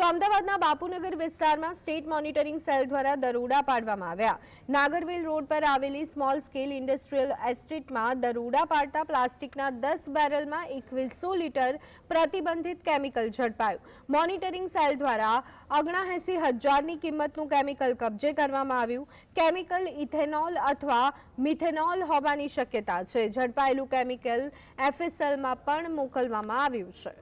અમદાવાદના બાપુનગર વિસ્તારમાં state monitoring cell દ્વારા દરોડા પાડવામાં આવ્યા। નાગરવેલ રોડ પર આવેલી સ્મોલ સ્કેલ ઇન્ડસ્ટ્રીયલ એસ્ટેટમાં દરોડા પાડતા પ્લાસ્ટિકના 10 બેરલમાં 2100 લીટર પ્રતિબંધિત કેમિકલ ઝડપાયું। મોનિટરિંગ સેલ દ્વારા 79,000ની કિંમતનું કેમિકલ કબજે કરવામાં આવ્યું। કેમિકલ ઇથેનોલ અથવા મિથેનોલ હોવાની શક્યતા છે। ઝડપાયેલું કેમિકલ એફએસએલમાં પણ મોકલવામાં આવ્યું છે।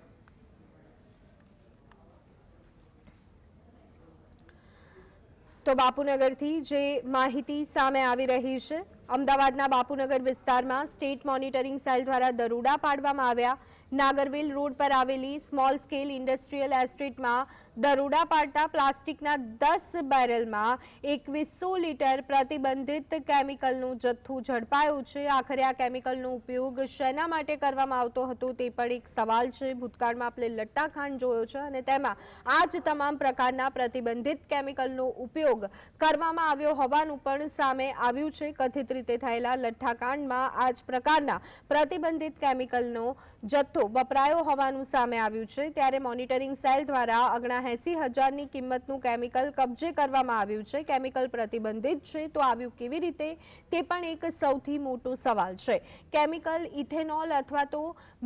તો બાપુનગરથી જે માહિતી સામે આવી રહી છે, અમદાવાદના બાપુનગર વિસ્તારમાં સ્ટેટ મોનિટરિંગ સેલ દ્વારા દરોડા પાડવામાં આવ્યા। નાગરવેલ રોડ પર આવેલી સ્મોલ સ્કેલ ઇન્ડસ્ટ્રીયલ એસ્ટેટમાં દરોડા પાડતા પ્લાસ્ટિકના 10 બેરલમાં 2100 લીટર પ્રતિબંધિત કેમિકલનું જથ્થું ઝડપાયું છે। આખરે આ કેમિકલનો ઉપયોગ શેના માટે કરવામાં આવતો હતો તે પણ એક સવાલ છે। ભૂતકાળમાં આપણે લટ્ટાખાંડ જોયો છે અને તેમાં આ જ તમામ પ્રકારના પ્રતિબંધિત કેમિકલનો ઉપયોગ કરવામાં આવ્યો હોવાનું પણ સામે આવ્યું છે। કથિત રીતે થયેલા લઠ્ઠાકાંડમાં આ જ પ્રકારના પ્રતિબંધિત કેમિકલનો જથ્થો વપરાયો હોવાનું સામે આવ્યું છે। ત્યારે મોનિટરિંગ સેલ દ્વારા 79,000ની કિંમતનું કેમિકલ કબજે કરવામાં આવ્યું છે। કેમિકલ પ્રતિબંધિત છે તો આવ્યું કેવી રીતે તે પણ એક સૌથી મોટો સવાલ છે। કેમિકલ ઇથેનોલ અથવા તો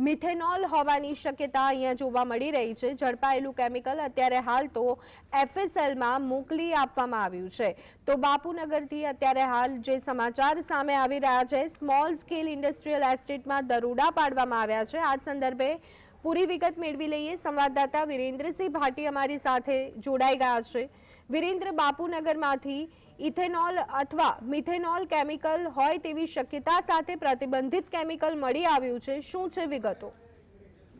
મિથેનોલ હોવાની શક્યતા અહીંયા જોવા મળી રહી છે। ઝડપાયેલું કેમિકલ અત્યારે હાલ તો એફએસએલમાં મોકલી આપવામાં આવ્યું છે। તો બાપુનગરથી અત્યારે હાલ જે સમાચાર સામે આવી રહ્યા છે, સ્મોલ સ્કેલ ઇન્ડસ્ટ્રીયલ એસ્ટેટમાં દરોડા પાડવામાં આવ્યા છે। આ સંદર્ભે પૂરી વિગત મેળવી લઈએ। સંવાદદાતા વિરેન્દ્રસિંહ ભાટી અમારી સાથે જોડાઈ ગયા છે। વિરેન્દ્ર, બાપુનગરમાંથી ઇથેનોલ અથવા મિથેનોલ કેમિકલ હોય તેવી શક્યતા સાથે પ્રતિબંધિત કેમિકલ મળી આવ્યું છે, શું છે વિગતો?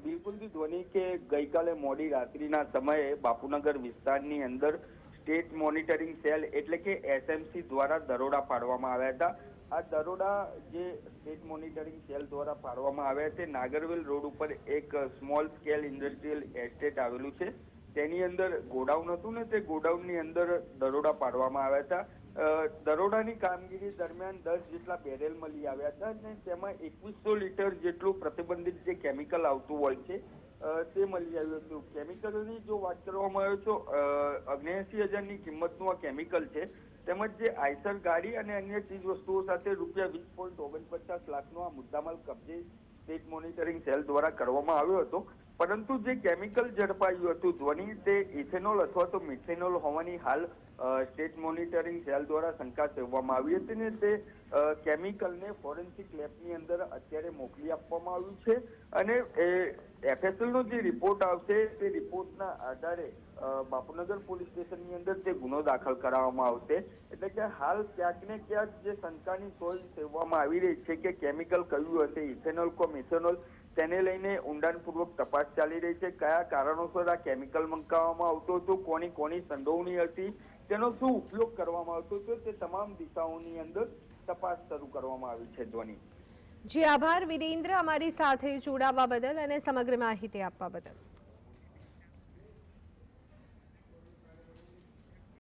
બિલકુલથી ધ્વનિ કે ગઈકાલે મોડી રાત્રિના સમયે બાપુનગર વિસ્તારની અંદર સ્ટેટ મોનિટરિંગ સેલ એટલે કે એસએમસી દ્વારા દરોડા પાડવામાં આવ્યા હતા। આ દરોડા જે સ્ટેટ મોનિટરિંગ સેલ દ્વારા પાડવામાં આવ્યા છે, નાગરવેલ રોડ ઉપર એક સ્મોલ સ્કેલ ઇન્ડસ્ટ્રીયલ એસ્ટેટ આવેલું છે, તેની અંદર ગોડાઉન હતું ને તે ગોડાઉનની અંદર દરોડા પાડવામાં આવ્યા હતા। દરોડાની કામગીરી દરમિયાન 10 જેટલા બેરેલ મળી આવ્યા હતા અને તેમાં 2100 લીટર જેટલું પ્રતિબંધિત જે કેમિકલ આવતું હોય છે તે મળી આવ્યું હતું। કેમિકલોની જો વાત કરવામાં આવે તો 79,000ની કિંમતનું આ કેમિકલ છે, તેમજ જે આઈસર ગાડી અને અન્ય ચીજ વસ્તુઓ સાથે ₹20.49 લાખનો આ મુદ્દામાલ કબજે સ્ટેટ મોનિટરિંગ સેલ દ્વારા કરવામાં આવ્યો હતો। પરંતુ જે કેમિકલ ઝડપાયું હતું ધ્વનિ, તે ઇથેનોલ અથવા તો મિથેનોલ હોવાની હાલ સ્ટેટ મોનિટરિંગ સેલ દ્વારા શંકા સેવવામાં આવી હતી ને તે કેમિકલને ફોરેન્સિક લેબની અંદર અત્યારે મોકલી આપવામાં આવ્યું છે અને એફએસએલનો જે રિપોર્ટ આવશે તે રિપોર્ટના આધારે બાપુનગર પોલીસ સ્ટેશનની અંદર તે ગુનો દાખલ કરાવવામાં આવશે। એટલે કે હાલ ક્યાંક ને ક્યાંક જે શંકાની સોય સેવવામાં આવી રહી છે કે કેમિકલ કયું હશે, ઇથેનોલ કો મિથેનોલ, તેને લઈને ઊંડાણપૂર્વક તપાસ ચાલી રહી છે। કયા કારણોસર આ કેમિકલ મંગાવવામાં આવતો હતો, કોની સંડોવણી હતી, તેનો શું ઉપયોગ કરવામાં આવતો હતો, તે તમામ દિશાઓની અંદર તપાસ શરૂ કરવામાં આવી છે। ધ્વનિ જી આભાર વિરેન્દ્ર, અમારી સાથે જોડાવા બદલ અને સમગ્ર માહિતી આપવા બદલ।